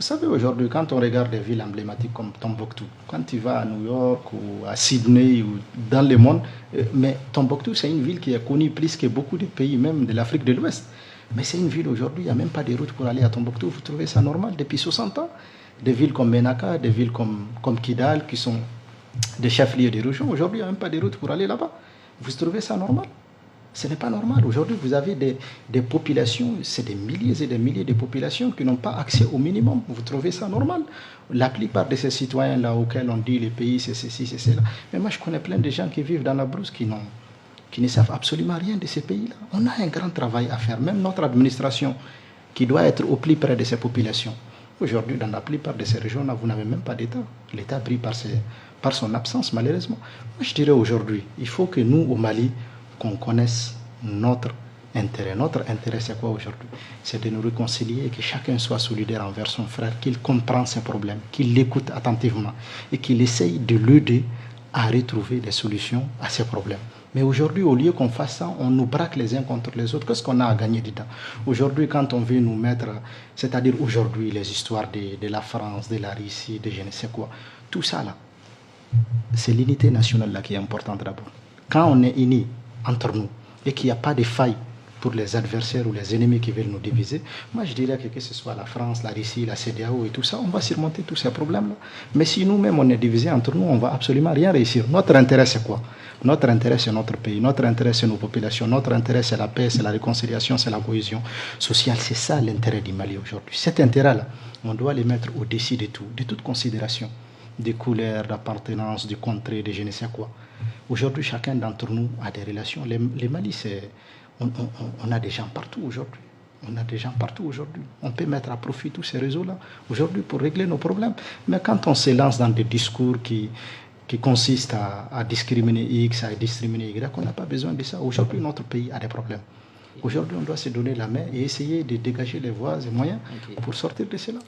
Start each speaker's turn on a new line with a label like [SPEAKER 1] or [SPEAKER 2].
[SPEAKER 1] Vous savez, aujourd'hui, quand on regarde des villes emblématiques comme Tombouctou, quand tu vas à New York ou à Sydney ou dans le monde, mais Tombouctou, c'est une ville qui est connue plus que beaucoup de pays, même de l'Afrique de l'Ouest. Mais c'est une ville aujourd'hui, il n'y a même pas de route pour aller à Tombouctou. Vous trouvez ça normal depuis 60 ans? Des villes comme Menaka, des villes comme Kidal, qui sont des chefs-lieux de région, aujourd'hui, il n'y a même pas de route pour aller là-bas. Vous trouvez ça normal? Ce n'est pas normal. Aujourd'hui, vous avez des populations, c'est des milliers et des milliers de populations qui n'ont pas accès au minimum. Vous trouvez ça normal? La plupart de ces citoyens-là auxquels on dit les pays, c'est ceci, c'est cela. Mais moi, je connais plein de gens qui vivent dans la brousse qui ne savent absolument rien de ces pays-là. On a un grand travail à faire. Même notre administration, qui doit être au plus près de ces populations. Aujourd'hui, dans la plupart de ces régions-là, vous n'avez même pas d'État. L'État brille par son absence, malheureusement. Moi, je dirais aujourd'hui, il faut que nous, au Mali, qu'on connaisse notre intérêt. Notre intérêt, c'est quoi aujourd'hui? C'est de nous réconcilier et que chacun soit solidaire envers son frère, qu'il comprenne ses problèmes, qu'il l'écoute attentivement et qu'il essaye de l'aider à retrouver des solutions à ses problèmes. Mais aujourd'hui, au lieu qu'on fasse ça, on nous braque les uns contre les autres. Qu'est-ce qu'on a à gagner dedans? Aujourd'hui, quand on veut nous mettre, c'est-à-dire aujourd'hui, les histoires de la France, de la Russie, de je ne sais quoi, tout ça là, c'est l'unité nationale là qui est importante d'abord. Quand on est unis entre nous et qu'il n'y a pas de faille pour les adversaires ou les ennemis qui veulent nous diviser, moi je dirais que ce soit la France, la Russie, la CEDEAO et tout ça, on va surmonter tous ces problèmes-là. Mais si nous-mêmes on est divisés entre nous, on ne va absolument rien réussir. Notre intérêt c'est quoi? Notre intérêt c'est notre pays, notre intérêt c'est nos populations, notre intérêt c'est la paix, c'est la réconciliation, c'est la cohésion sociale. C'est ça l'intérêt du Mali aujourd'hui. Cet intérêt-là, on doit le mettre au-dessus de tout, de toute considération, des couleurs, d'appartenance, du contrée, de je ne sais quoi. Aujourd'hui, chacun d'entre nous a des relations. Les Mali, on a des gens partout aujourd'hui. On a des gens partout aujourd'hui. On peut mettre à profit tous ces réseaux-là aujourd'hui pour régler nos problèmes. Mais quand on se lance dans des discours qui consistent à discriminer X, à discriminer Y, on n'a pas besoin de ça. Aujourd'hui, notre pays a des problèmes. Aujourd'hui, on doit se donner la main et essayer de dégager les voies et moyens pour sortir de cela.